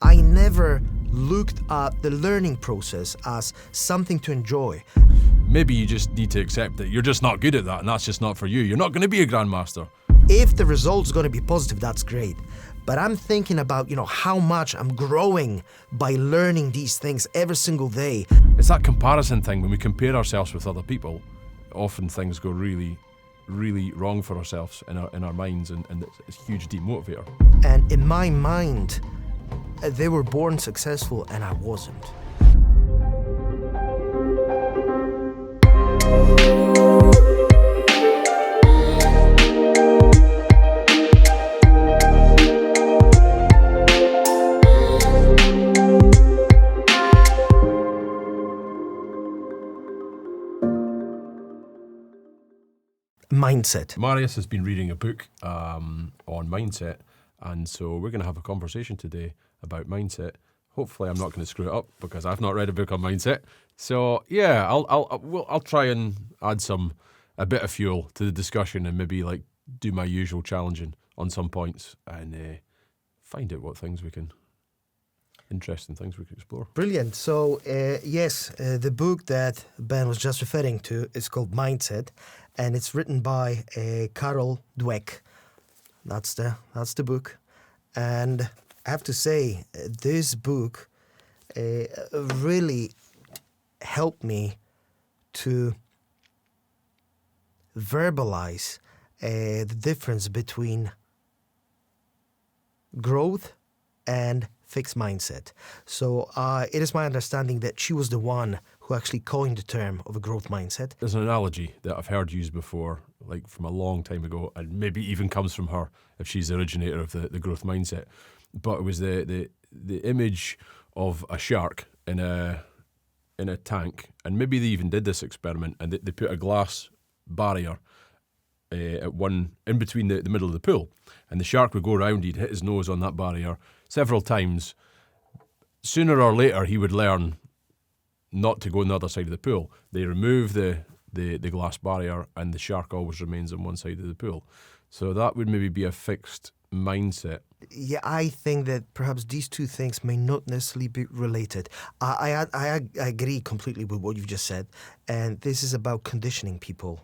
I never looked at the learning process as something to enjoy. Maybe you just need to accept that you're just not good at that and that's just not for you. You're not going to be a grandmaster. If the result's going to be positive, that's great. But I'm thinking about, how much I'm growing by learning these things every single day. It's that comparison thing. When we compare ourselves with other people, often things go really, really wrong for ourselves in our minds, and it's a huge demotivator. And in my mind, they were born successful and I wasn't. Mindset. Marius has been reading a book on mindset, and so we're going to have a conversation today about mindset. Hopefully I'm not going to screw it up because I've not read a book on mindset. So yeah, I'll try and add a bit of fuel to the discussion and maybe do my usual challenging on some points and find out what interesting things we can explore. Brilliant. So yes, the book that Ben was just referring to is called Mindset, and it's written by Carol Dweck. That's the book, and I have to say this book really helped me to verbalize the difference between growth and fixed mindset. So it is my understanding that she was the one who actually coined the term of a growth mindset. There's an analogy that I've heard used before, from a long time ago, and maybe even comes from her if she's the originator of the growth mindset. But it was the image of a shark in a tank, and maybe they even did this experiment, and they put a glass barrier in between the middle of the pool, and the shark would go around. He'd hit his nose on that barrier several times. Sooner or later, he would learn not to go on the other side of the pool. They remove the glass barrier, and the shark always remains on one side of the pool. So that would maybe be a fixed mindset. Yeah, I think that perhaps these two things may not necessarily be related. I agree completely with what you've just said, and this is about conditioning people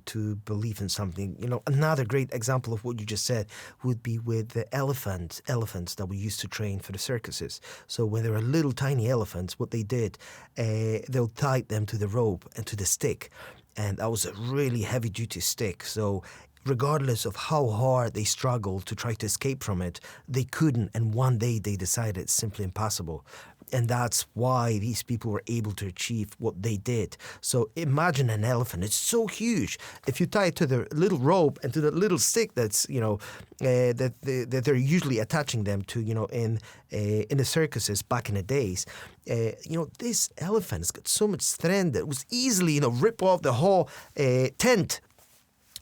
to believe in something. Another great example of what you just said would be with the elephants that we used to train for the circuses. So when they were little tiny elephants, what they did, they'll tie them to the rope and to the stick, and that was a really heavy-duty stick. So regardless of how hard they struggled to try to escape from it, they couldn't, and one day they decided it's simply impossible. And that's why these people were able to achieve what they did. So imagine an elephant. It's so huge. If you tie it to the little rope and to the little stick that's, that they're usually attaching them to, in the circuses back in the days, this elephant's got so much strength that it was easily, rip off the whole tent.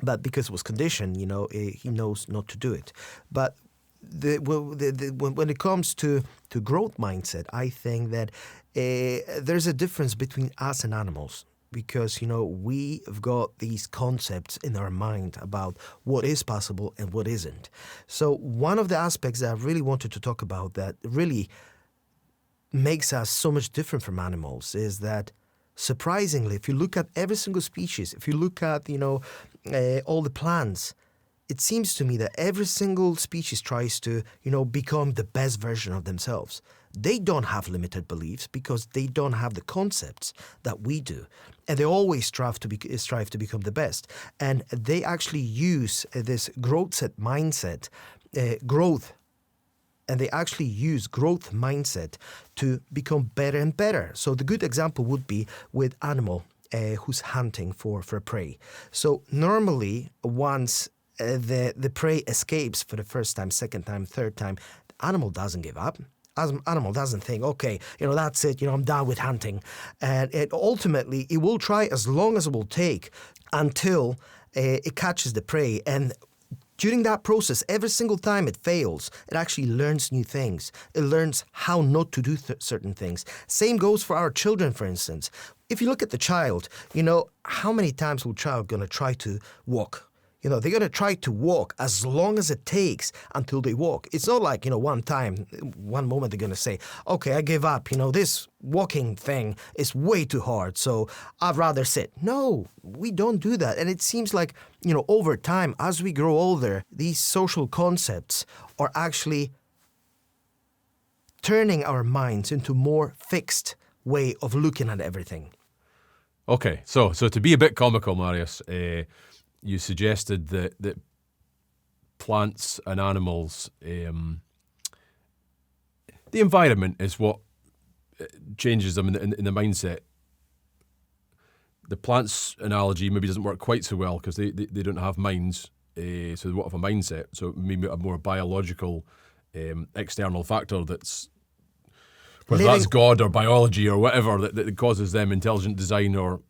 But because it was conditioned, he knows not to do it. But when it comes to growth mindset, I think that there's a difference between us and animals, because, we've got these concepts in our mind about what is possible and what isn't. So one of the aspects that I really wanted to talk about that really makes us so much different from animals is that, surprisingly, if you look at every single species, if you look at, all the plants, it seems to me that every single species tries to, become the best version of themselves. They don't have limited beliefs because they don't have the concepts that we do. And they always strive to become the best. And they actually use this growth mindset to become better and better. So the good example would be with animal who's hunting for prey. So normally, once the prey escapes for the first time, second time, third time, the animal doesn't give up. Animal doesn't think, okay, that's it, I'm done with hunting. And ultimately, it will try as long as it will take until it catches the prey. And during that process, every single time it fails, it actually learns new things. It learns how not to do certain things. Same goes for our children, for instance. If you look at the child, how many times will a child going to try to walk? They're going to try to walk as long as it takes until they walk. It's not like, one moment they're going to say, okay, I give up. This walking thing is way too hard, so I'd rather sit. No, we don't do that. And it seems like, over time, as we grow older, these social concepts are actually turning our minds into more fixed way of looking at everything. Okay, so to be a bit comical, Marius, you suggested that plants and animals, the environment is what changes them in the mindset. The plants analogy maybe doesn't work quite so well because they don't have minds, so they won't have a mindset. So maybe a more biological external factor that's, whether that's God or biology or whatever, that causes them intelligent design or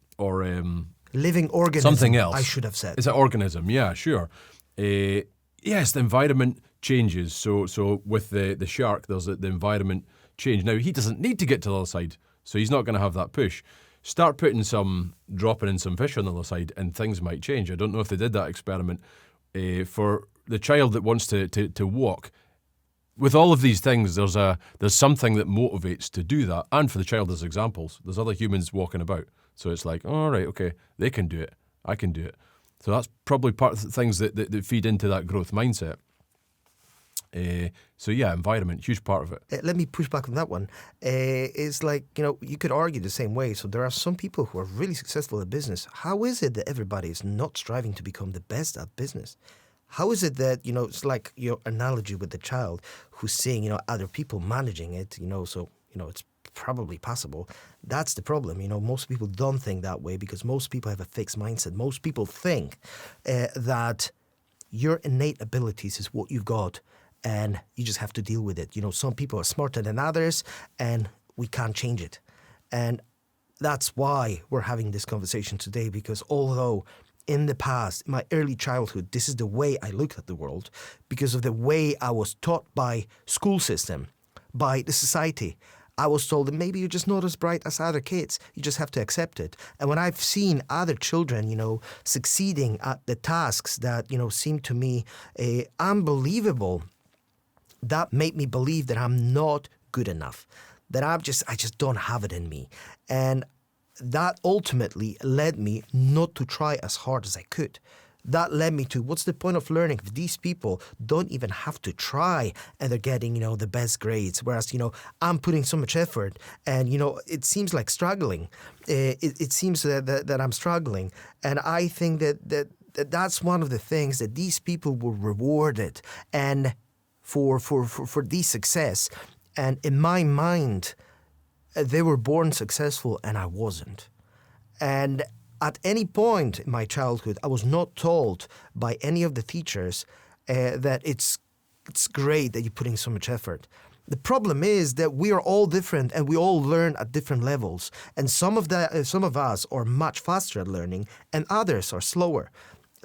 living organism. Something else. I should have said. It's an organism, yeah, sure. Yes, the environment changes. So with the shark, there's the environment change. Now, he doesn't need to get to the other side, so he's not going to have that push. Start dropping in some fish on the other side, and things might change. I don't know if they did that experiment. For the child that wants to walk, with all of these things, there's something that motivates to do that. And for the child, there's examples. There's other humans walking about. So it's like, all right, okay, they can do it. I can do it. So that's probably part of the things that feed into that growth mindset. So yeah, environment, huge part of it. Let me push back on that one. It's like, you could argue the same way. So there are some people who are really successful at business. How is it that everybody is not striving to become the best at business? How is it that, it's like your analogy with the child who's seeing, other people managing it, so, it's probably possible. That's the problem. Most people don't think that way because most people have a fixed mindset. Most people think that your innate abilities is what you've got and you just have to deal with it. Some people are smarter than others and we can't change it. And that's why we're having this conversation today, because although in the past, in my early childhood, this is the way I look at the world because of the way I was taught by school system, by the society. I was told that maybe you're just not as bright as other kids. You just have to accept it. And when I've seen other children, succeeding at the tasks that, seem to me unbelievable, that made me believe that I'm not good enough, that I just don't have it in me. And that ultimately led me not to try as hard as I could. That led me to, what's the point of learning if these people don't even have to try and they're getting, the best grades? Whereas, I'm putting so much effort and, it seems like struggling. It seems that I'm struggling. And I think that's one of the things that these people were rewarded and for this success. And in my mind, they were born successful and I wasn't. And at any point in my childhood, I was not told by any of the teachers that it's great that you're putting so much effort. The problem is that we are all different and we all learn at different levels. And some of us are much faster at learning and others are slower.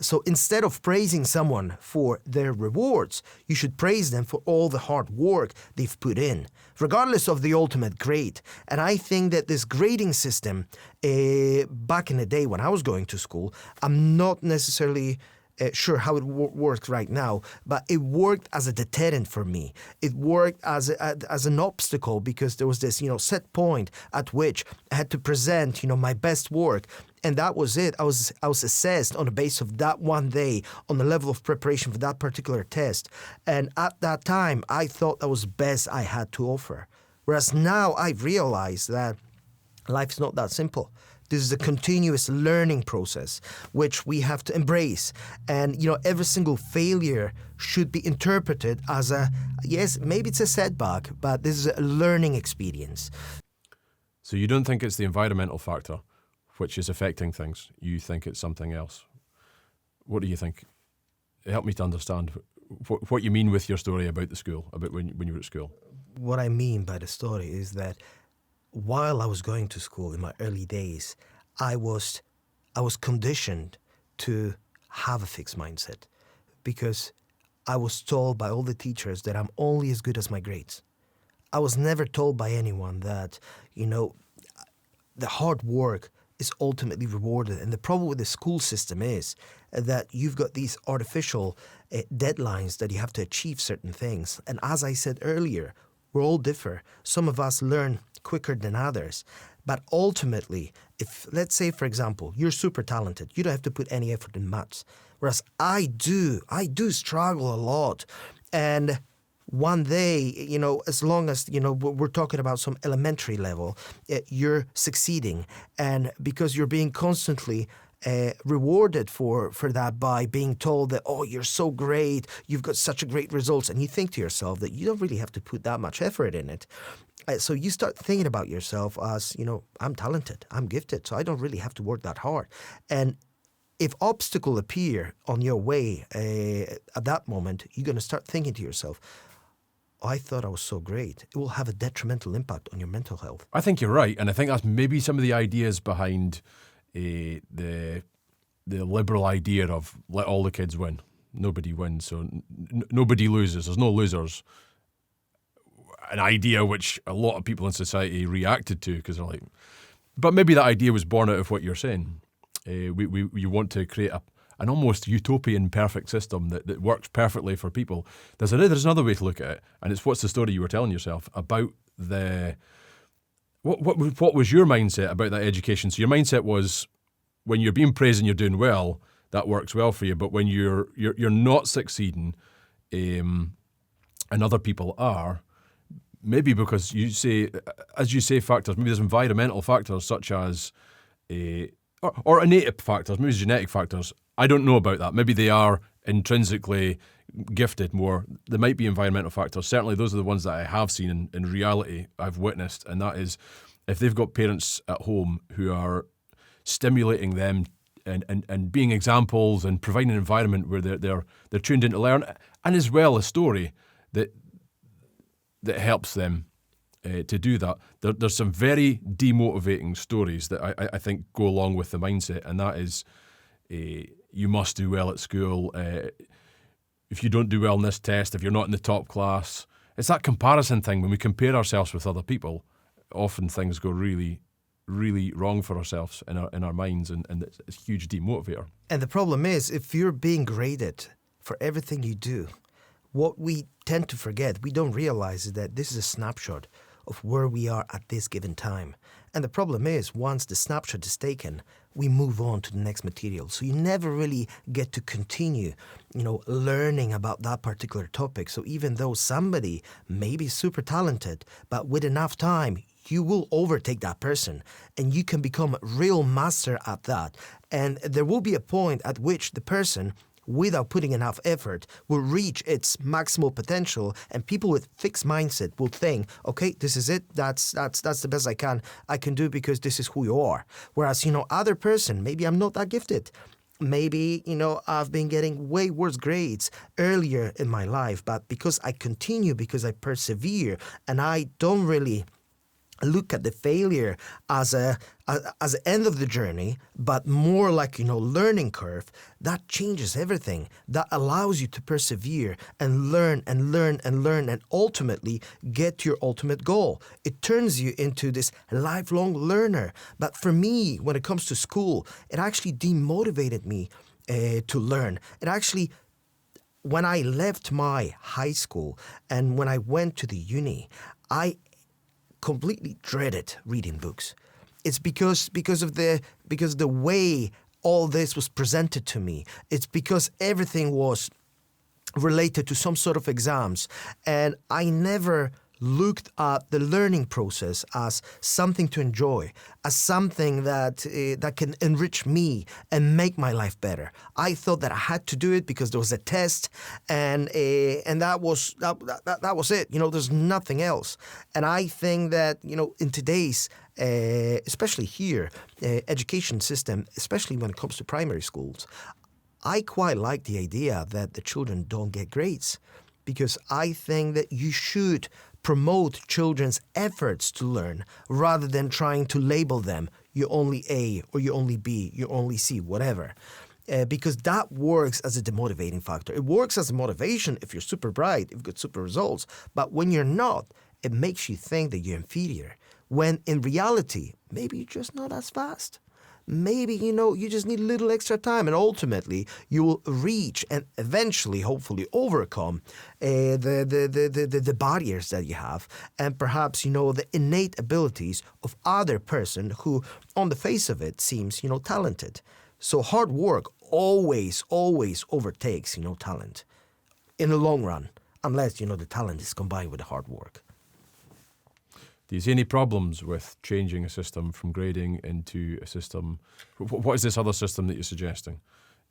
So instead of praising someone for their rewards, you should praise them for all the hard work they've put in, regardless of the ultimate grade. And I think that this grading system, back in the day when I was going to school, I'm not necessarily sure how it works right now, but it worked as a deterrent for me. It worked as an obstacle because there was this, set point at which I had to present, my best work. And that was it. I was assessed on the basis of that one day, on the level of preparation for that particular test. And at that time, I thought that was the best I had to offer. Whereas now I realize that life's not that simple. This is a continuous learning process, which we have to embrace. And, every single failure should be interpreted as yes, maybe it's a setback, but this is a learning experience. So you don't think it's the environmental factor which is affecting things? You think it's something else? What do you think? Help me to understand what you mean with your story about the school, about when you were at school. What I mean by the story is that while I was going to school in my early days, I was conditioned to have a fixed mindset because I was told by all the teachers that I'm only as good as my grades. I was never told by anyone that, the hard work is ultimately rewarded. And the problem with the school system is that you've got these artificial deadlines that you have to achieve certain things. And as I said earlier, we're all differ. Some of us learn quicker than others. But ultimately, if, let's say, for example, you're super talented, you don't have to put any effort in maths. Whereas I do struggle a lot. And one day, as long as, we're talking about some elementary level, you're succeeding. And because you're being constantly rewarded for that by being told that, oh, you're so great, you've got such a great results, and you think to yourself that you don't really have to put that much effort in it. So you start thinking about yourself as, I'm talented, I'm gifted, so I don't really have to work that hard. And if obstacles appear on your way at that moment, you're going to start thinking to yourself, I thought I was so great. It will have a detrimental impact on your mental health. I think you're right, and I think that's maybe some of the ideas behind the liberal idea of let all the kids win. Nobody wins, so nobody loses. There's no losers. An idea which a lot of people in society reacted to because they're like, but maybe that idea was born out of what you're saying. You want to create an almost utopian perfect system that works perfectly for people. There's another way to look at it, and it's what's the story you were telling yourself about what was your mindset about that education? So your mindset was when you're being praised and you're doing well, that works well for you. But when you're not succeeding, and other people are, maybe because you say, as you say, factors. Maybe there's environmental factors such as, or innate factors. Maybe it's genetic factors. I don't know about that. Maybe they are intrinsically gifted more. There might be environmental factors. Certainly those are the ones that I have seen in reality, I've witnessed, and that is if they've got parents at home who are stimulating them and being examples and providing an environment where they're tuned in to learn, and as well a story that helps them to do that. There's some very demotivating stories that I think go along with the mindset, and that is you must do well at school. If you don't do well in this test, if you're not in the top class, it's that comparison thing. When we compare ourselves with other people, often things go really, really wrong for ourselves in our minds, and it's a huge demotivator. And the problem is, if you're being graded for everything you do, what we tend to forget, we don't realize is that this is a snapshot of where we are at this given time. And the problem is, once the snapshot is taken, we move on to the next material. So you never really get to continue, learning about that particular topic. So even though somebody may be super talented, but with enough time, you will overtake that person and you can become a real master at that. And there will be a point at which the person, without putting enough effort, will reach its maximal potential, and people with fixed mindset will think, okay, this is it, that's the best I can do because this is who you are. Whereas, other person, maybe I'm not that gifted. Maybe, I've been getting way worse grades earlier in my life, but because I continue, because I persevere, and I don't really look at the failure as an end of the journey, but more like, learning curve, that changes everything. That allows you to persevere and learn and learn and learn and ultimately get to your ultimate goal. It turns you into this lifelong learner. But for me, when it comes to school, it actually demotivated me to learn. It actually, when I left my high school and when I went to the uni, I completely dreaded reading books. It's because of the way all this was presented to me. It's because everything was related to some sort of exams, and I never looked at the learning process as something to enjoy, as something that can enrich me and make my life better. I thought that I had to do it because there was a test, and that was it. There's nothing else. And I think that in today's especially here education system, especially when it comes to primary schools, I quite like the idea that the children don't get grades, because I think that you should promote children's efforts to learn rather than trying to label them, you're only A or you're only B, you're only C, whatever. Because that works as a demotivating factor. It works as a motivation if you're super bright, if you've got super results. But when you're not, it makes you think that you're inferior, when in reality, maybe you're just not as fast. maybe, you just need a little extra time, and ultimately you will reach and eventually, hopefully, overcome the barriers that you have, and perhaps, the innate abilities of other person who, on the face of it, seems, talented. So hard work always overtakes, talent in the long run, unless, the talent is combined with the hard work. Do you see any problems with changing a system from grading into a system? What is this other system that you're suggesting,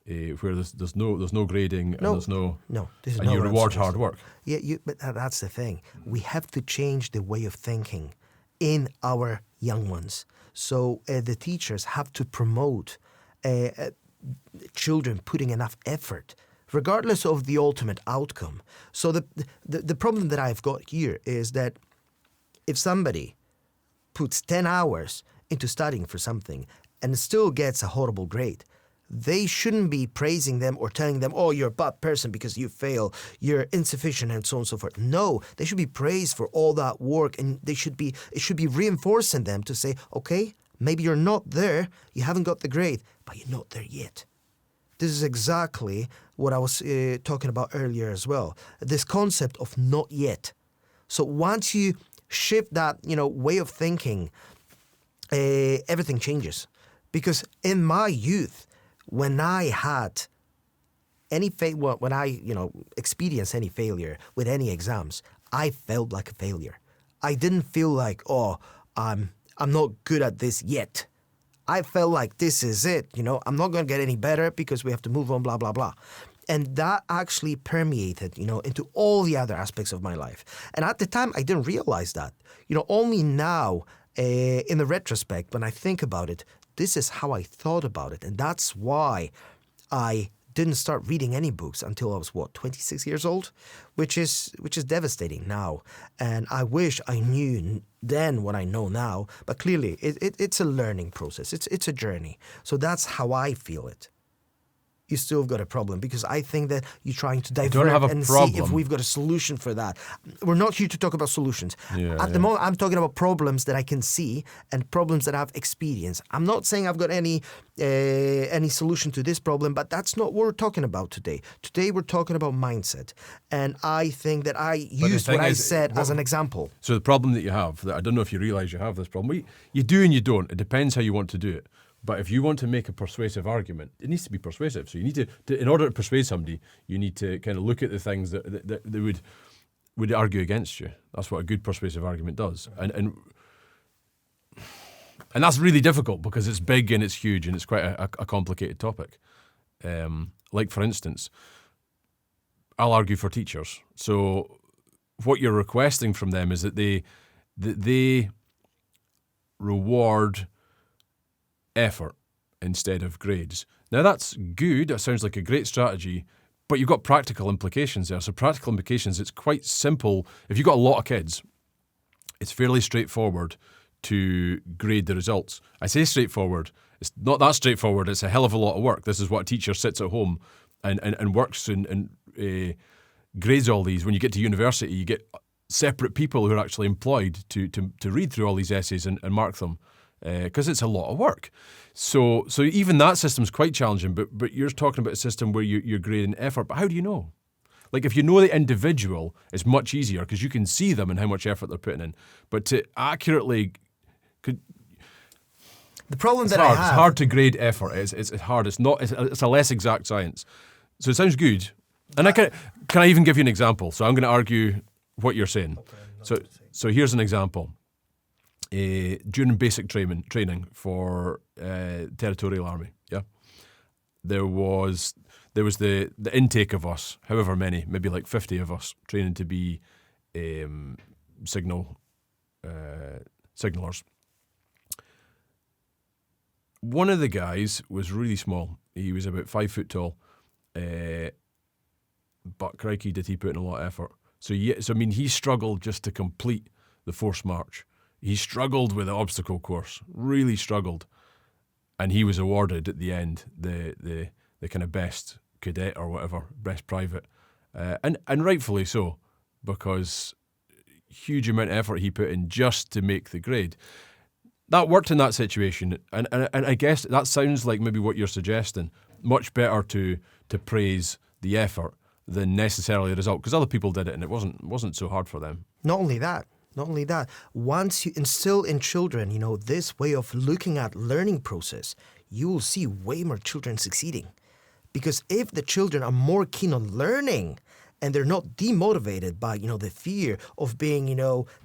where there's no grading and there's no this is and not you what I'm reward suggesting. hard work? Yeah, but that's the thing. We have to change the way of thinking in our young ones. So the teachers have to promote children putting enough effort, regardless of the ultimate outcome. So the problem that I've got here is that if somebody puts 10 hours into studying for something and still gets a horrible grade, they shouldn't be praising them or telling them, oh, you're a bad person because you fail, you're insufficient, and so on and so forth. No, they should be praised for all that work, and it should be reinforcing them to say, okay, maybe you're not there, you haven't got the grade, but you're not there yet. This is exactly what I was talking about earlier as well. This concept of not yet. So once you shift that, way of thinking, everything changes. Because in my youth, when I had any when I experienced any failure with any exams, I felt like a failure. I didn't feel like, oh, I'm not good at this yet. I felt like this is it. I'm not going to get any better because we have to move on, blah blah blah. And that actually permeated, into all the other aspects of my life. And at the time, I didn't realize that. Only now, in the retrospect, when I think about it, this is how I thought about it. And that's why I didn't start reading any books until I was, 26 years old? Which is devastating now. And I wish I knew then what I know now. But clearly, it's a learning process. It's a journey. So that's how I feel it. You still have got a problem, because I think that you're trying to divert and see if we've got a solution for that. We're not here to talk about solutions. At the moment, I'm talking about problems that I can see and problems that I've experienced. I'm not saying I've got any solution to this problem, but that's not what we're talking about today. Today, we're talking about mindset. And I think that I used what I said as an example. So the problem that you have, that I don't know if you realise you have this problem, you do and you don't. It depends how you want to do it. But if you want to make a persuasive argument, it needs to be persuasive. So you need to in order to persuade somebody, you need to kind of look at the things that they would argue against you. That's what a good persuasive argument does. And that's really difficult because it's big and it's huge and it's quite a complicated topic. Like, for instance, I'll argue for teachers. So what you're requesting from them is that they reward effort instead of grades. Now that's good, that sounds like a great strategy, but you've got practical implications there. So practical implications, it's quite simple. If you've got a lot of kids, it's fairly straightforward to grade the results. I say straightforward, it's not that straightforward, it's a hell of a lot of work. This is what a teacher sits at home and works and grades all these. When you get to university, you get separate people who are actually employed to read through all these essays and mark them. Because it's a lot of work. So even that system's quite challenging, but you're talking about a system where you're grading effort. But how do you know? Like, if you know the individual, it's much easier because you can see them and how much effort they're putting in. But to accurately... The problem that hard. I have... It's hard to grade effort. It's hard. It's a less exact science. So it sounds good. And can I even give you an example? So I'm going to argue what you're saying. Okay, so here's an example. During basic training for territorial army, there was the intake of us, however many, maybe like 50 of us, training to be signalers. One of the guys was really small. He was about 5 foot tall, but crikey, did he put in a lot of effort. So he struggled just to complete the forced march. He struggled with the obstacle course, really struggled. And he was awarded at the end the kind of best cadet or whatever, best private. And rightfully so, because huge amount of effort he put in just to make the grade. that worked in that situation, and I guess that sounds like maybe what you're suggesting. Much better to praise the effort than necessarily the result, because other people did it and it wasn't so hard for them. Not only that, once you instill in children, this way of looking at learning process, you will see way more children succeeding. Because if the children are more keen on learning and they're not demotivated by, the fear of being,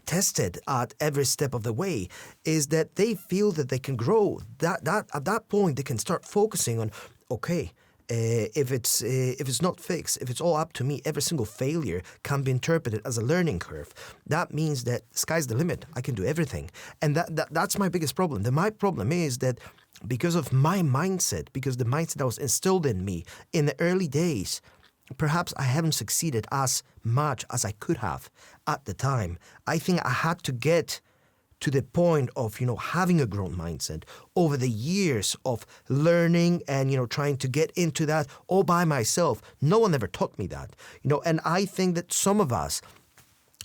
tested at every step of the way, is that they feel that they can grow. That at that point they can start focusing on, okay, if it's not fixed, if it's all up to me, every single failure can be interpreted as a learning curve. That means that sky's the limit. I can do everything. And that's my biggest problem. My problem is that because of my mindset, because the mindset that was instilled in me in the early days, perhaps I haven't succeeded as much as I could have at the time. I think I had to get to the point of, having a growth mindset over the years of learning and, trying to get into that all by myself. No one ever taught me that, and I think that some of us,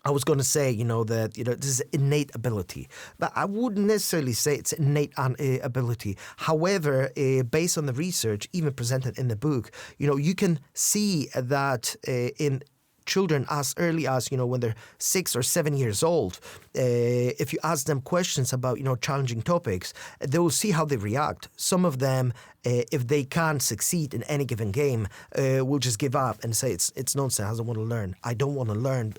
I was going to say, that, this is innate ability, but I wouldn't necessarily say it's innate ability. However, based on the research, even presented in the book, you can see that in children as early as, when they're 6 or 7 years old, if you ask them questions about, challenging topics, they will see how they react. Some of them, if they can't succeed in any given game, will just give up and say, it's nonsense, I don't want to learn. I don't want to learn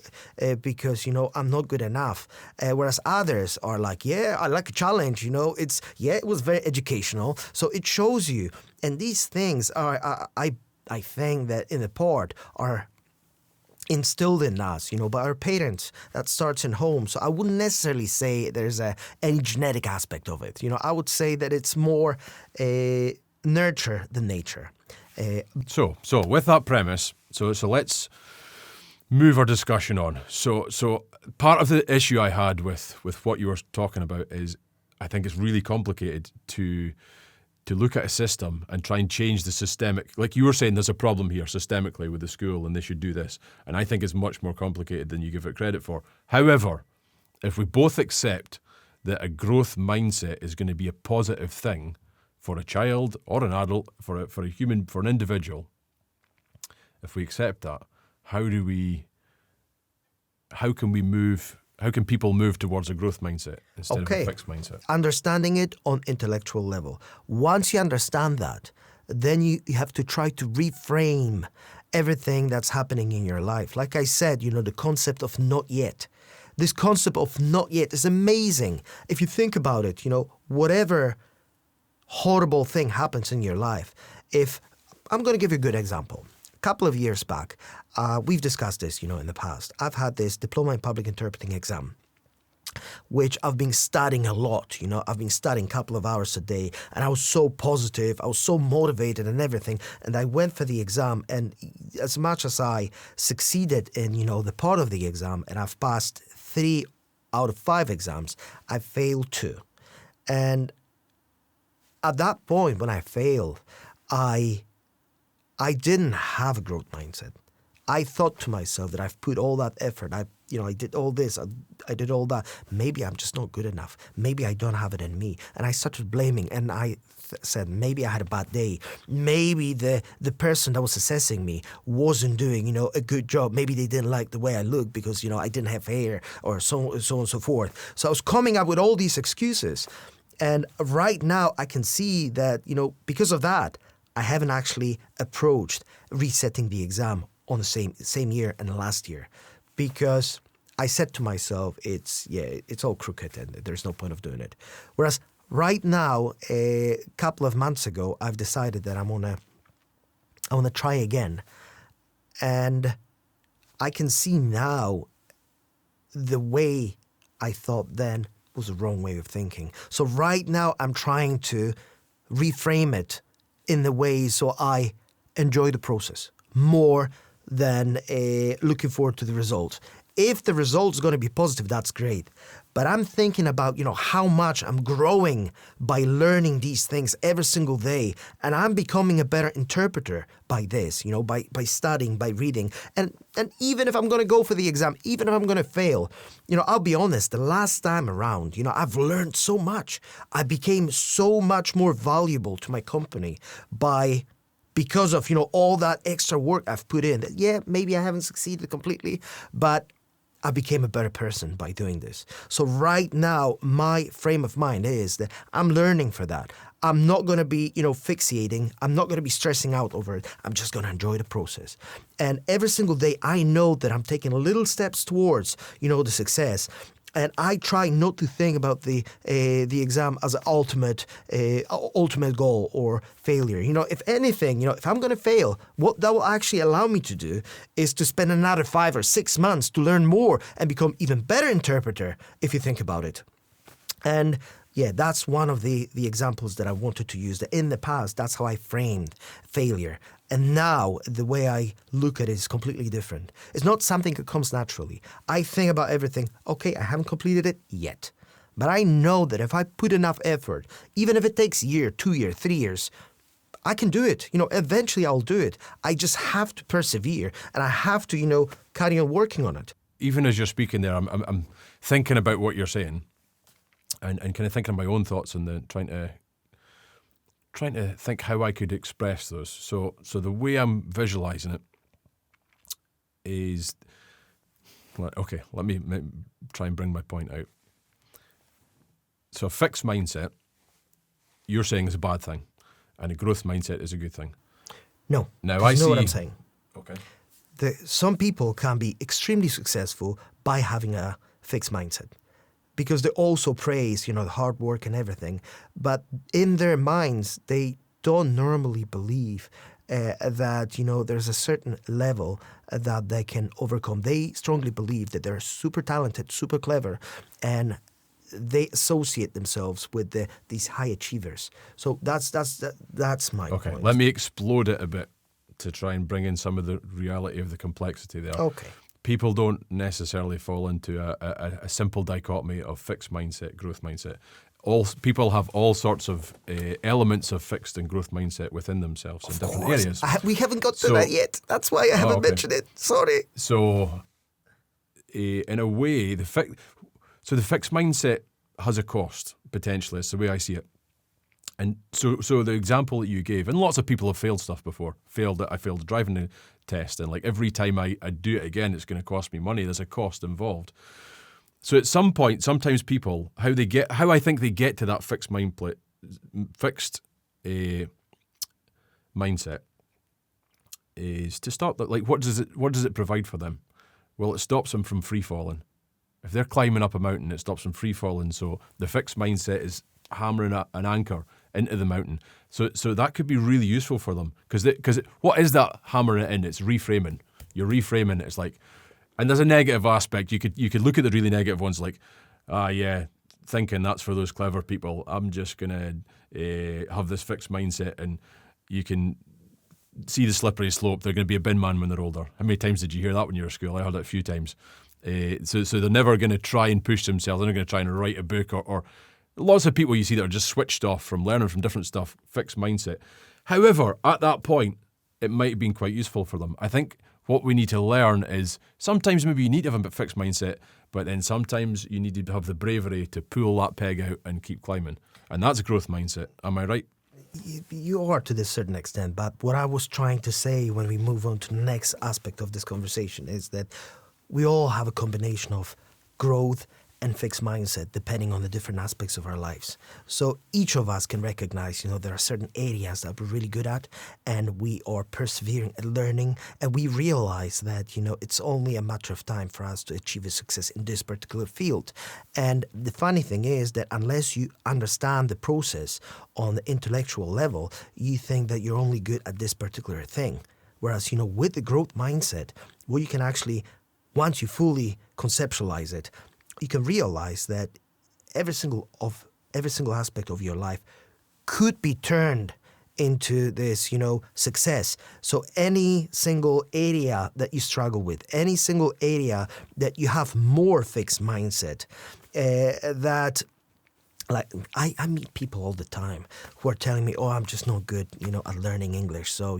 because, I'm not good enough. Whereas others are like, yeah, I like a challenge, it was very educational. So it shows you. And these things are, I think that in the part are instilled in us, by our parents. That starts in home. So I wouldn't necessarily say there's any genetic aspect of it. I would say that it's more nurture than nature. So with that premise, so let's move our discussion on. So part of the issue I had with what you were talking about is I think it's really complicated to look at a system and try and change the systemic. Like you were saying, there's a problem here systemically with the school and they should do this. And I think it's much more complicated than you give it credit for. However, if we both accept that a growth mindset is going to be a positive thing for a child or an adult, for a human, for an individual, if we accept that, how can people move towards a growth mindset instead of a fixed mindset? Understanding it on intellectual level. Once you understand that, then you have to try to reframe everything that's happening in your life. Like I said, the concept of not yet. This concept of not yet is amazing. If you think about it, whatever horrible thing happens in your life, I'm going to give you a good example. A couple of years back, we've discussed this, in the past. I've had this diploma in public interpreting exam, which I've been studying a lot. I've been studying a couple of hours a day, and I was so positive, I was so motivated and everything. And I went for the exam, and as much as I succeeded in, the part of the exam, and I've passed 3 out of 5 exams, I failed 2. And at that point, when I failed, I didn't have a growth mindset. I thought to myself that I've put all that effort. I did all this. I did all that. Maybe I'm just not good enough. Maybe I don't have it in me. And I started blaming. And I said, maybe I had a bad day. Maybe the person that was assessing me wasn't doing, a good job. Maybe they didn't like the way I looked because, I didn't have hair or so on and so forth. So I was coming up with all these excuses. And right now I can see that, because of that, I haven't actually approached resetting the exam on the same year and last year, because I said to myself, it's all crooked and there's no point of doing it. Whereas right now, a couple of months ago, I've decided that I want to try again, and I can see now the way I thought then was the wrong way of thinking. So right now, I'm trying to reframe it in the way so I enjoy the process more than looking forward to the result. If the result is going to be positive, that's great. but I'm thinking about, how much I'm growing by learning these things every single day. And I'm becoming a better interpreter by this, by studying, by reading. And even if I'm going to go for the exam, even if I'm going to fail, I'll be honest, the last time around, I've learned so much. I became so much more valuable to my company because of, all that extra work I've put in. Yeah, maybe I haven't succeeded completely, but I became a better person by doing this. So right now, my frame of mind is that I'm learning for that. I'm not going to be, fixating. I'm not going to be stressing out over it. I'm just going to enjoy the process. And every single day, I know that I'm taking little steps towards, the success. And I try not to think about the exam as an ultimate goal or failure. If anything, if I'm going to fail, what that will actually allow me to do is to spend another 5 or 6 months to learn more and become even better interpreter, if you think about it. And yeah, that's one of the examples that I wanted to use. That in the past, that's how I framed failure. And now the way I look at it is completely different. It's not something that comes naturally. I think about everything, okay, I haven't completed it yet. But I know that if I put enough effort, even if it takes a year, 2 years, 3 years, I can do it. Eventually I'll do it. I just have to persevere and I have to, carry on working on it. Even as you're speaking there, I'm thinking about what you're saying and kind of thinking of my own thoughts and trying to think how I could express those. So the way I'm visualising it is, okay, let me try and bring my point out. So a fixed mindset, you're saying is a bad thing, and a growth mindset is a good thing. No, now I you see know what I'm saying. Okay. Some people can be extremely successful by having a fixed mindset, because they also praise, the hard work and everything. But in their minds, they don't normally believe that, there's a certain level that they can overcome. They strongly believe that they're super talented, super clever, and they associate themselves with these high achievers. So that's my Okay, point. let me explode it a bit to try and bring in some of the reality of the complexity there. Okay. People don't necessarily fall into a simple dichotomy of fixed mindset, growth mindset. People have all sorts of elements of fixed and growth mindset within themselves in different areas. We haven't got to that yet. That's why I haven't mentioned it. Sorry. So, in a way, the fixed mindset has a cost, potentially. It's the way I see it. And so the example that you gave, and lots of people have failed stuff before. I failed the driving test, and like every time I do it again, it's going to cost me money. There's a cost involved. So at some point, sometimes people, how I think they get to that fixed mindset is to stop that. Like, what does it provide for them? Well, it stops them from free falling. If they're climbing up a mountain, it stops them free falling. So the fixed mindset is hammering an anchor into the mountain. So that could be really useful for them because what is that hammering it in? It's reframing. You're reframing it. It's like, and there's a negative aspect. You could look at the really negative ones like, thinking that's for those clever people. I'm just gonna have this fixed mindset, and you can see the slippery slope. They're going to be a bin man when they're older. How many times did you hear that when you were at school? I heard it a few times. So they're never going to try and push themselves. They're not going to try and write a book or lots of people you see that are just switched off from learning from different stuff, fixed mindset. However, at that point, it might have been quite useful for them. I think what we need to learn is sometimes maybe you need to have a fixed mindset, but then sometimes you need to have the bravery to pull that peg out and keep climbing. And that's a growth mindset. Am I right? You are to this certain extent, but what I was trying to say when we move on to the next aspect of this conversation is that we all have a combination of growth and fixed mindset depending on the different aspects of our lives. So each of us can recognize, there are certain areas that we're really good at and we are persevering and learning, and we realize that, it's only a matter of time for us to achieve a success in this particular field. And the funny thing is that unless you understand the process on the intellectual level, you think that you're only good at this particular thing. Whereas, with the growth mindset, what you can actually, once you fully conceptualize it, you can realize that every single aspect of your life could be turned into this, success. So any single area that you struggle with, any single area that you have more fixed mindset, that. Like I meet people all the time who are telling me, "Oh, I'm just not good, at learning English." So,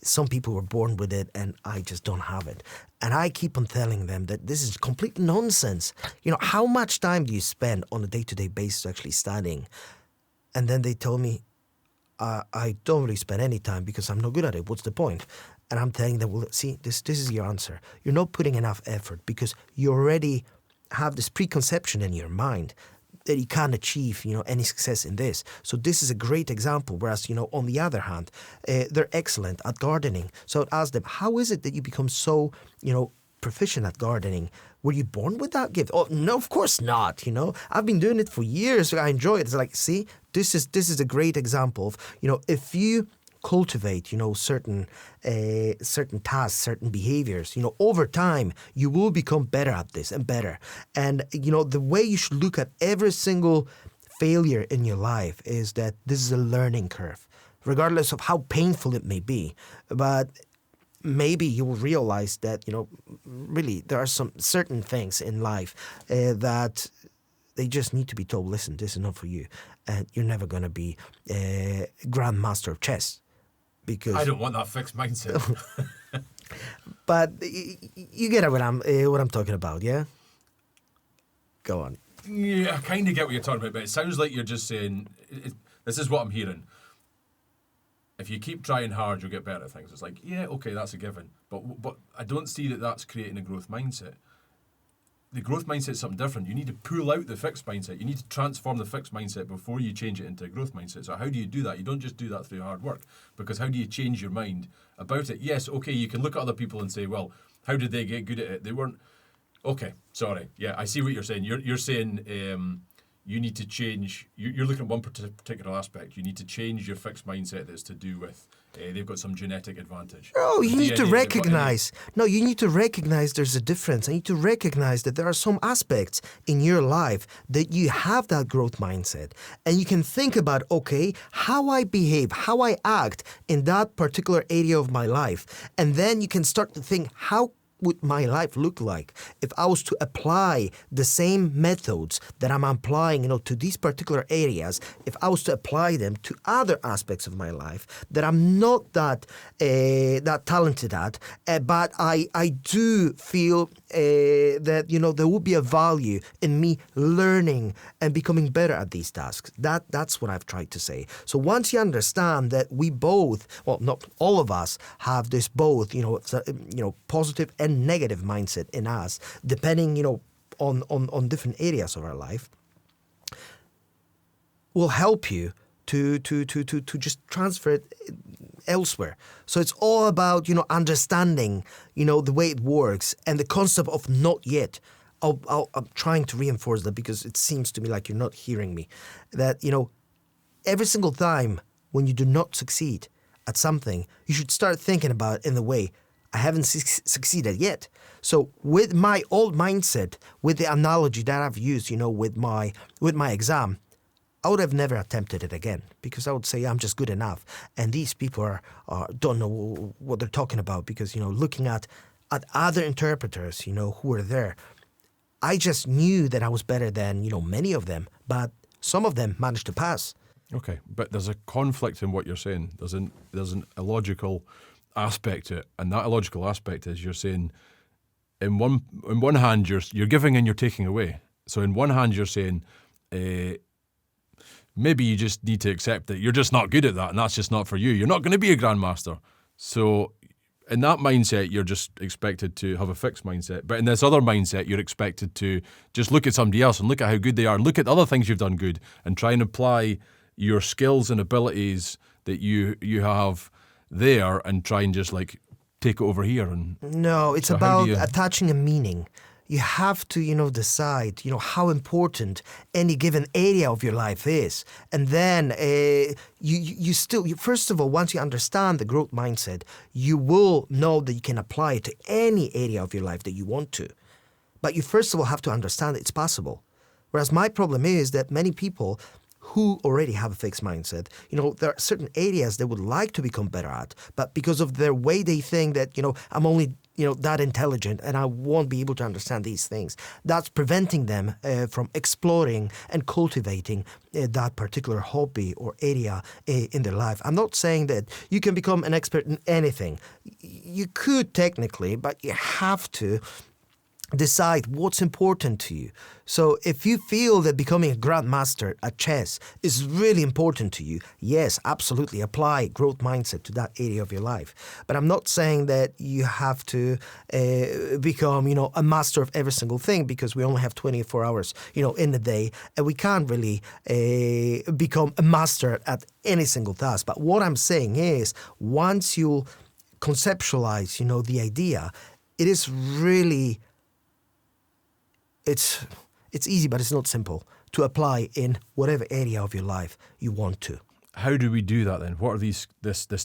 some people were born with it, and I just don't have it. And I keep on telling them that this is complete nonsense. How much time do you spend on a day-to-day basis actually studying? And then they tell me, I don't really spend any time because I'm not good at it. What's the point? And I'm telling them, well, see, this is your answer. You're not putting enough effort because you already have this preconception in your mind that you can't achieve, any success in this. So this is a great example. Whereas, on the other hand, they're excellent at gardening. So I'd ask them, how is it that you become so, proficient at gardening? Were you born with that gift? Oh, no, of course not. I've been doing it for years. So I enjoy it. It's like, see, this is a great example of, if you cultivate, certain tasks, certain behaviors, over time, you will become better at this and better. And, the way you should look at every single failure in your life is that this is a learning curve, regardless of how painful it may be. But maybe you will realize that, really there are some certain things in life that they just need to be told, listen, this is not for you. And you're never going to be a grandmaster of chess. Because I don't want that fixed mindset. But you get what I'm talking about, yeah? Go on. Yeah, I kind of get what you're talking about, but it sounds like you're just saying, this is what I'm hearing. If you keep trying hard, you'll get better at things. It's like, yeah, okay, that's a given. But I don't see that that's creating a growth mindset. The growth mindset is something different. You need to pull out the fixed mindset. You need to transform the fixed mindset before you change it into a growth mindset. So how do you do that? You don't just do that through hard work. Because how do you change your mind about it? Yes, okay, you can look at other people and say, well, how did they get good at it? They weren't... Okay, sorry. Yeah, I see what you're saying. You're saying you need to change... You're looking at one particular aspect. You need to change your fixed mindset that's to do with they've got some genetic advantage. No, you need to recognize. No, you need to recognize there's a difference. You need to recognize that there are some aspects in your life that you have that growth mindset. And you can think about, okay, how I behave, how I act in that particular area of my life. And then you can start to think, how would my life look like if I was to apply the same methods that I'm applying, to these particular areas, if I was to apply them to other aspects of my life that I'm not that talented at, but I do feel that, there would be a value in me learning and becoming better at these tasks. That's what I've tried to say. So once you understand that we both, well, not all of us, have this both, positive and negative mindset in us, depending, on different areas of our life, will help you to just transfer it elsewhere. So it's all about, understanding, the way it works and the concept of not yet. I'm trying to reinforce that because it seems to me like you're not hearing me. That, every single time when you do not succeed at something, you should start thinking about it in the way, I haven't succeeded yet. So with my old mindset, with the analogy that I've used, with my exam, I would have never attempted it again because I would say I'm just good enough. And these people don't know what they're talking about because, looking at other interpreters, who were there, I just knew that I was better than, many of them, but some of them managed to pass. Okay, but there's a conflict in what you're saying. There's an illogical aspect to it, and that illogical aspect is you're saying in one hand you're giving and you're taking away. So in one hand you're saying maybe you just need to accept that you're just not good at that and that's just not for you. You're not going to be a grandmaster. So in that mindset you're just expected to have a fixed mindset, but in this other mindset you're expected to just look at somebody else and look at how good they are and look at other things you've done good and try and apply your skills and abilities that you have there and try and just take it over here. And no, it's so about attaching a meaning. You have to, decide, how important any given area of your life is. And then you still, first of all, once you understand the growth mindset, you will know that you can apply it to any area of your life that you want to. But you first of all have to understand that it's possible. Whereas my problem is that many people who already have a fixed mindset, there are certain areas they would like to become better at, but because of their way they think that, I'm only, that intelligent, and I won't be able to understand these things. That's preventing them from exploring and cultivating that particular hobby or area in their life. I'm not saying that you can become an expert in anything. You could technically, but you have to decide what's important to you. So if you feel that becoming a grandmaster at chess is really important to you, yes, absolutely apply growth mindset to that area of your life. But I'm not saying that you have to become, a master of every single thing, because we only have 24 hours, in the day, and we can't really become a master at any single task. But what I'm saying is, once you conceptualize, the idea, it is really it's easy, but it's not simple to apply in whatever area of your life you want to. How do we do that then? What are this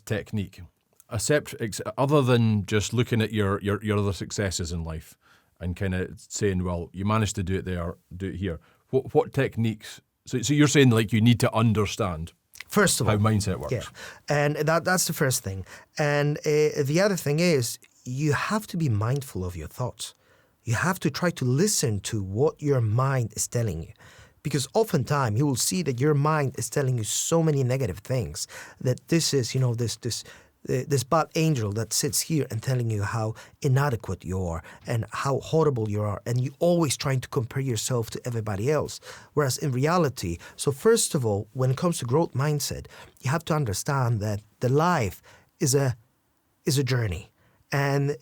technique? Other than just looking at your other successes in life and kind of saying, well, you managed to do it there, do it here. What techniques? So you're saying like you need to understand first of all how mindset works. Yeah, and that's the first thing. And the other thing is you have to be mindful of your thoughts. You have to try to listen to what your mind is telling you. Because oftentimes you will see that your mind is telling you so many negative things, that this is, this bad angel that sits here and telling you how inadequate you are and how horrible you are, and you're always trying to compare yourself to everybody else. Whereas in reality, so first of all, when it comes to growth mindset, you have to understand that the life is a journey. And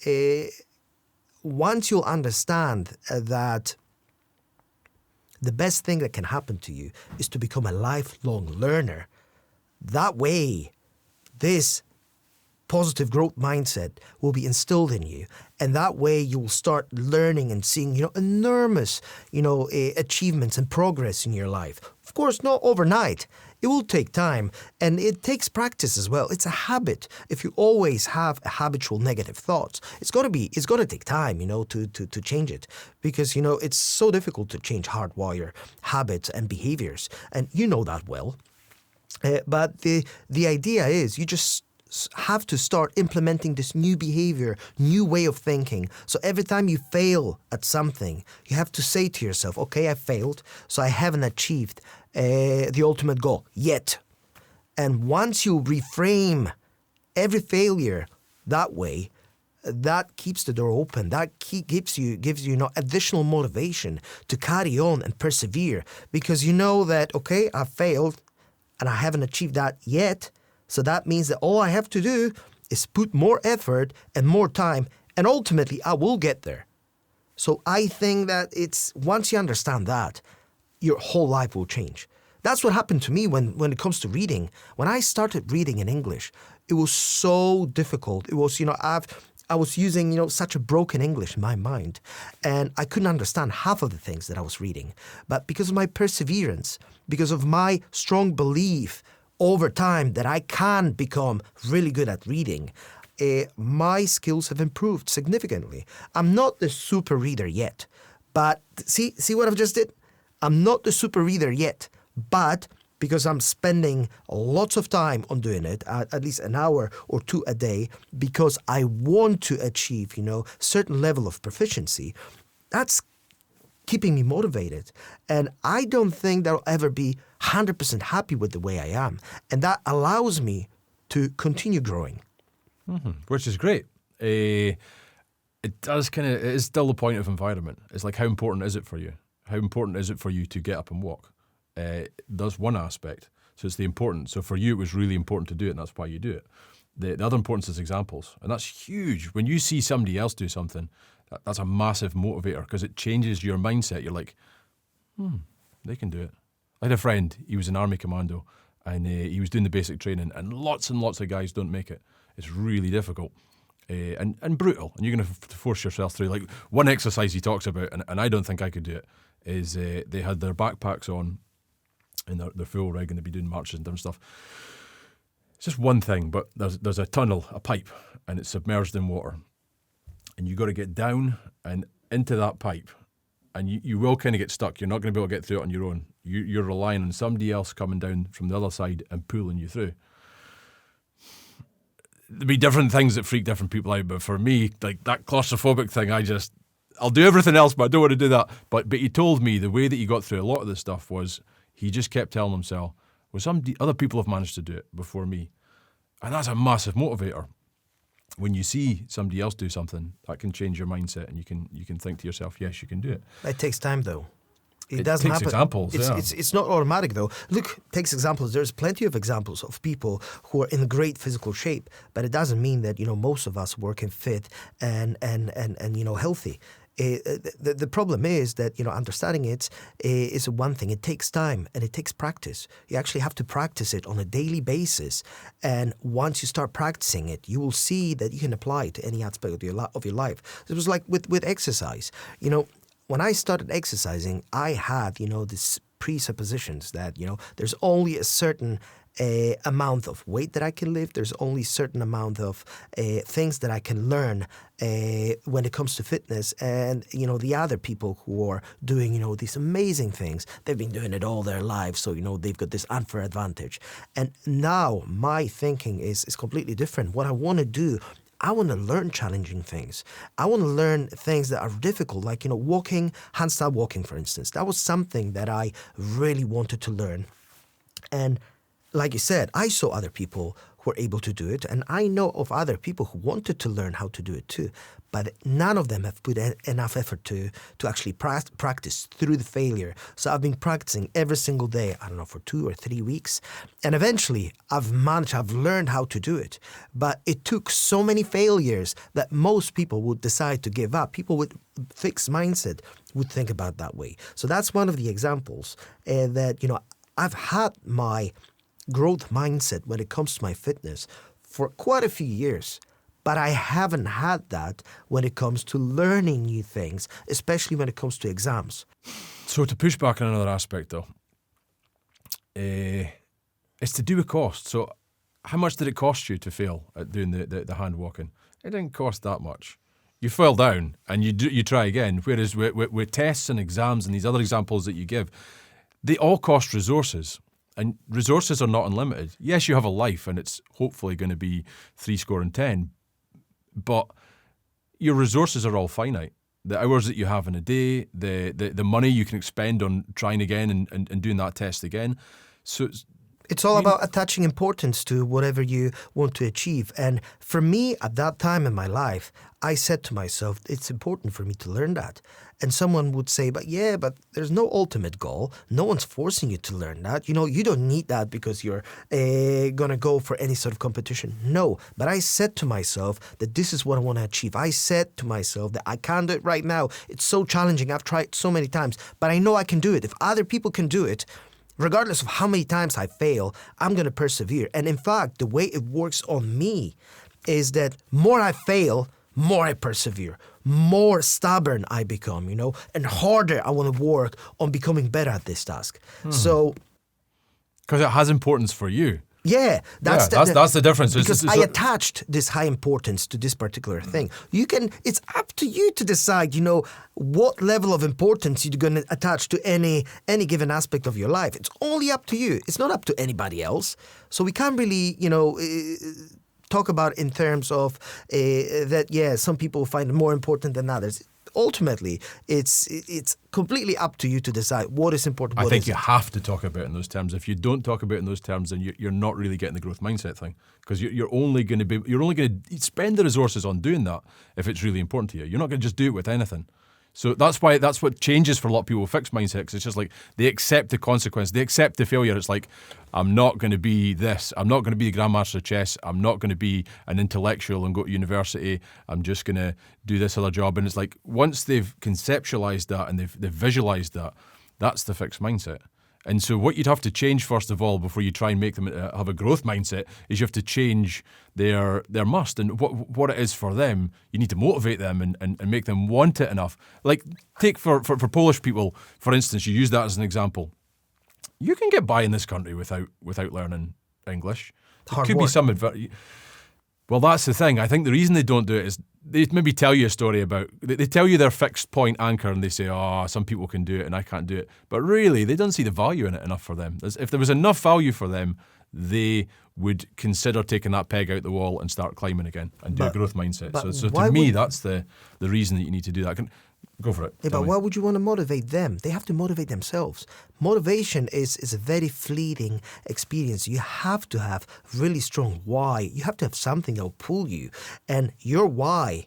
once you'll understand that the best thing that can happen to you is to become a lifelong learner, that way this positive growth mindset will be instilled in you. And that way you will start learning and seeing, enormous, achievements and progress in your life. Of course, not overnight. It will take time, and it takes practice as well. It's a habit. If you always have a habitual negative thoughts, it's going to take time, to change it, because, it's so difficult to change hardwire habits and behaviors, and you know that well. But the idea is you just have to start implementing this new behavior, new way of thinking. So every time you fail at something, you have to say to yourself, okay, I failed, so I haven't achieved the ultimate goal yet. And once you reframe every failure that way, that keeps the door open. That gives you additional motivation to carry on and persevere, because you know that, okay, I failed and I haven't achieved that yet. So that means that all I have to do is put more effort and more time, and ultimately I will get there. So I think that once you understand that, your whole life will change. That's what happened to me when it comes to reading. When I started reading in English, it was so difficult. It was, I was using, such a broken English in my mind, and I couldn't understand half of the things that I was reading. But because of my perseverance, because of my strong belief over time that I can become really good at reading, my skills have improved significantly. I'm not the super reader yet, but see what I've just did? I'm not the super reader yet, but because I'm spending lots of time on doing it, at least an hour or two a day, because I want to achieve, certain level of proficiency, that's keeping me motivated. And I don't think that I'll ever be 100% happy with the way I am. And that allows me to continue growing. Mm-hmm. Which is great. It is still the point of environment. It's like, how important is it for you? How important is it for you to get up and walk? That's one aspect. So it's the importance. So for you, it was really important to do it, and that's why you do it. The other importance is examples. And that's huge. When you see somebody else do something, that's a massive motivator, because it changes your mindset. You're like, they can do it. I had a friend, he was an army commando, and he was doing the basic training, and lots of guys don't make it. It's really difficult and brutal, and you're going to force yourself through. Like, one exercise he talks about, and I don't think I could do it, is they had their backpacks on and their full rig, and they'd be doing marches and different stuff. It's just one thing, but there's a tunnel, a pipe, and it's submerged in water. And you got to get down and into that pipe, and you will kind of get stuck. You're not going to be able to get through it on your own. You're relying on somebody else coming down from the other side and pulling you through. there'd be different things that freak different people out. But for me, like that claustrophobic thing, I'll do everything else, but I don't want to do that. But he told me the way that he got through a lot of this stuff was he just kept telling himself, well, other people have managed to do it before me. And that's a massive motivator. When you see somebody else do something, that can change your mindset, and you can think to yourself, yes, you can do it. It takes time, though. It takes doesn't happen. examples. It's not automatic, though. Look, takes examples. There's plenty of examples of people who are in great physical shape, but it doesn't mean that most of us working fit and healthy. The problem is that understanding it is one thing. It takes time and it takes practice. You actually have to practice it on a daily basis, and once you start practicing it, you will see that you can apply it to any aspect of your life. It was like with exercise. When I started exercising, I had these presuppositions that there's only a certain amount of weight that I can lift. There's only a certain amount of things that I can learn when it comes to fitness. And, the other people who are doing, these amazing things, they've been doing it all their lives. So, they've got this unfair advantage. And now my thinking is completely different. What I want to do, I want to learn challenging things. I want to learn things that are difficult, like, walking, handstand walking, for instance. That was something that I really wanted to learn. And like you said, I saw other people who were able to do it, and I know of other people who wanted to learn how to do it too, but none of them have put enough effort to actually practice through the failure. So I've been practicing every single day, I don't know, for 2 or 3 weeks, and eventually I've learned how to do it. But it took so many failures that most people would decide to give up. People with fixed mindset would think about that way. So that's one of the examples that, I've had my growth mindset when it comes to my fitness for quite a few years, but I haven't had that when it comes to learning new things, especially when it comes to exams. So to push back on another aspect, though, it's to do with cost. So how much did it cost you to fail at doing the hand walking? It didn't cost that much. You fell down and you try again. Whereas with tests and exams and these other examples that you give, they all cost resources. And resources are not unlimited. Yes, you have a life, and it's hopefully going to be 70, but your resources are all finite. The hours that you have in a day, the money you can expend on trying again and doing that test again. So it's all about attaching importance to whatever you want to achieve. And for me, at that time in my life, I said to myself, it's important for me to learn that. And someone would say, but there's no ultimate goal. No one's forcing you to learn that. You don't need that because you're going to go for any sort of competition. No, but I said to myself that this is what I want to achieve. I said to myself that I can't do it right now. It's so challenging. I've tried so many times, but I know I can do it. If other people can do it, regardless of how many times I fail, I'm going to persevere. And in fact, the way it works on me is that more I fail, more I persevere, more stubborn I become, and harder I want to work on becoming better at this task. So, because it has importance for you. Yeah, that's the difference. Because I attached this high importance to this particular thing. It's up to you to decide, what level of importance you're going to attach to any given aspect of your life. It's only up to you. It's not up to anybody else. So we can't really, talk about in terms of that, some people find it more important than others. Ultimately, it's completely up to you to decide what is important. I think you have to talk about it in those terms. If you don't talk about it in those terms, then you're not really getting the growth mindset thing, because you're only going to spend the resources on doing that if it's really important to you. You're not going to just do it with anything. So that's what changes for a lot of people with fixed mindset, because it's just like they accept the consequence, they accept the failure. It's like, I'm not going to be this, I'm not going to be the Grandmaster of Chess, I'm not going to be an intellectual and go to university, I'm just going to do this other job. And it's like, once they've conceptualized that and they've visualized that, that's the fixed mindset. And so what you'd have to change first of all before you try and make them have a growth mindset is you have to change their must and what it is for them. You need to motivate them and make them want it enough. Like take for Polish people, for instance, you use that as an example. You can get by in this country without learning English. There could be some advantage. Well, that's the thing. I think the reason they don't do it is they maybe tell you a story about, they tell you their fixed point anchor and they say, some people can do it and I can't do it. But really, they don't see the value in it enough for them. If there was enough value for them, they would consider taking that peg out the wall and start climbing again and do a growth mindset. So why to me, would- that's the reason that you need to do that. Go for it. Yeah, Tell but me. why would you want to motivate them? They have to motivate themselves. Motivation is a very fleeting experience. You have to have really strong why. You have to have something that will pull you. And your why,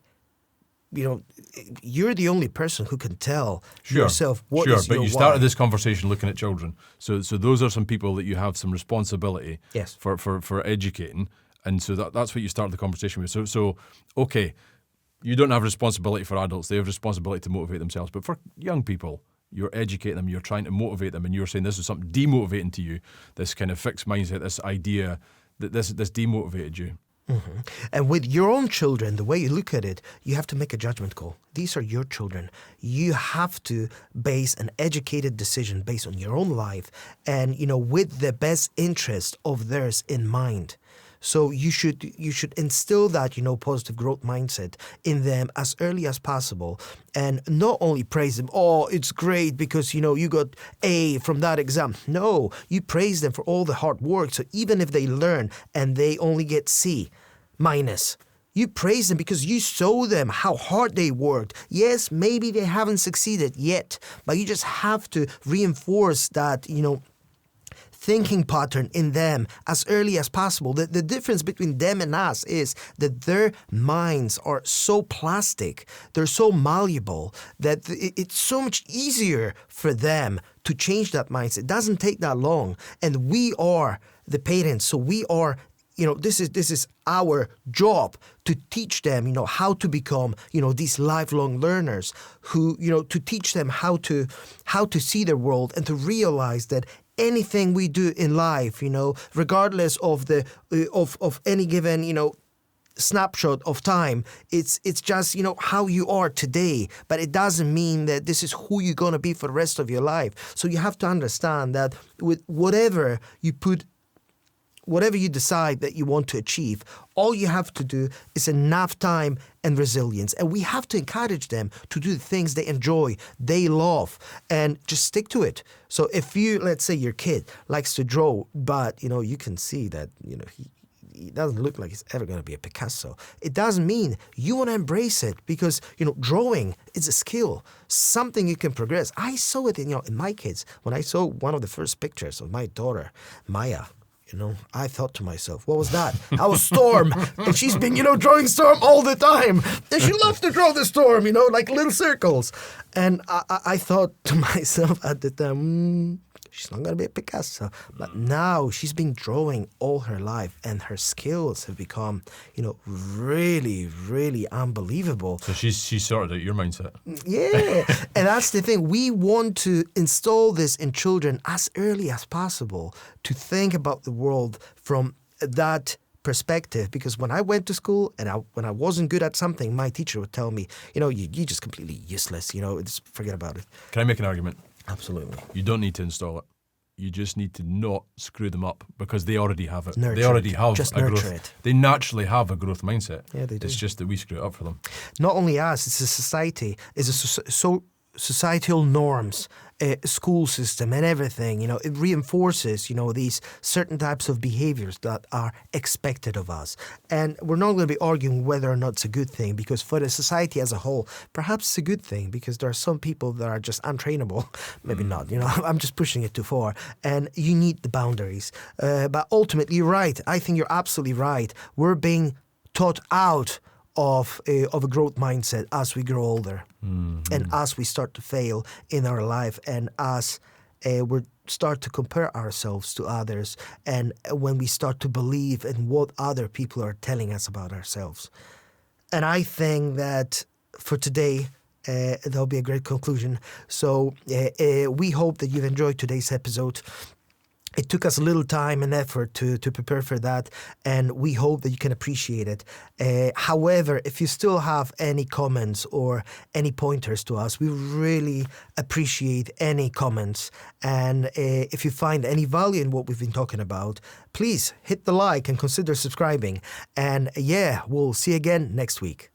you're the only person who can tell yourself what is but your you started why. this conversation looking at children. So those are some people that you have some responsibility Yes. for educating. And so that's what you start the conversation with. So okay, you don't have responsibility for adults. They have responsibility to motivate themselves. But for young people, you're educating them, you're trying to motivate them, and you're saying this is something demotivating to you, this kind of fixed mindset, this idea that this demotivated you. Mm-hmm. And with your own children, the way you look at it, you have to make a judgment call. These are your children. You have to base an educated decision based on your own life and, with the best interest of theirs in mind. So you should instill that, positive growth mindset in them as early as possible, and not only praise them, oh, it's great because, you got A from that exam. No, you praise them for all the hard work. So even if they learn and they only get C minus, you praise them because you show them how hard they worked. Yes, maybe they haven't succeeded yet, but you just have to reinforce that, thinking pattern in them as early as possible. The difference between them and us is that their minds are so plastic, they're so malleable, that it's so much easier for them to change that mindset. It doesn't take that long. And we are the parents, so we are, this is our job to teach them, how to become, these lifelong learners who, to teach them how to see the world and to realize that anything we do in life, regardless of the of any given, snapshot of time, it's just, how you are today, but it doesn't mean that this is who you're going to be for the rest of your life. So you have to understand that with whatever you decide that you want to achieve, all you have to do is enough time and resilience. And we have to encourage them to do the things they enjoy, they love, and just stick to it. So if let's say your kid likes to draw, but, you can see that, he doesn't look like he's ever going to be a Picasso. It doesn't mean you want to embrace it because, drawing is a skill, something you can progress. I saw it in my kids. When I saw one of the first pictures of my daughter, Maya, I thought to myself, what was that? That was Storm. And she's been, drawing Storm all the time. And she loves to draw the Storm, like little circles. And I thought to myself at the time, she's not going to be a Picasso. But now she's been drawing all her life and her skills have become, really, really unbelievable. So she's sorted out your mindset. Yeah. And that's the thing. We want to install this in children as early as possible to think about the world from that perspective. Because when I went to school and when I wasn't good at something, my teacher would tell me, you're just completely useless. Just forget about it. Can I make an argument? Absolutely. You don't need to install it. You just need to not screw them up because they already have it. Nurture they already it. have Just a nurture growth. it. They naturally have a growth mindset. Yeah, they do. It's just that we screw it up for them. Not only us, it's a society. It's societal norms, school system and everything. It reinforces, these certain types of behaviors that are expected of us. And we're not going to be arguing whether or not it's a good thing, because for the society as a whole, perhaps it's a good thing, because there are some people that are just untrainable. Maybe not, I'm just pushing it too far. And you need the boundaries. But ultimately, you're right. I think you're absolutely right. We're being taught out of a growth mindset as we grow older, and as we start to fail in our life, and as we start to compare ourselves to others, and when we start to believe in what other people are telling us about ourselves. And I think that for today, that'll be a great conclusion. So we hope that you've enjoyed today's episode. It took us a little time and effort to prepare for that, and we hope that you can appreciate it. However, if you still have any comments or any pointers to us, we really appreciate any comments. And if you find any value in what we've been talking about, please hit the like and consider subscribing. And we'll see you again next week.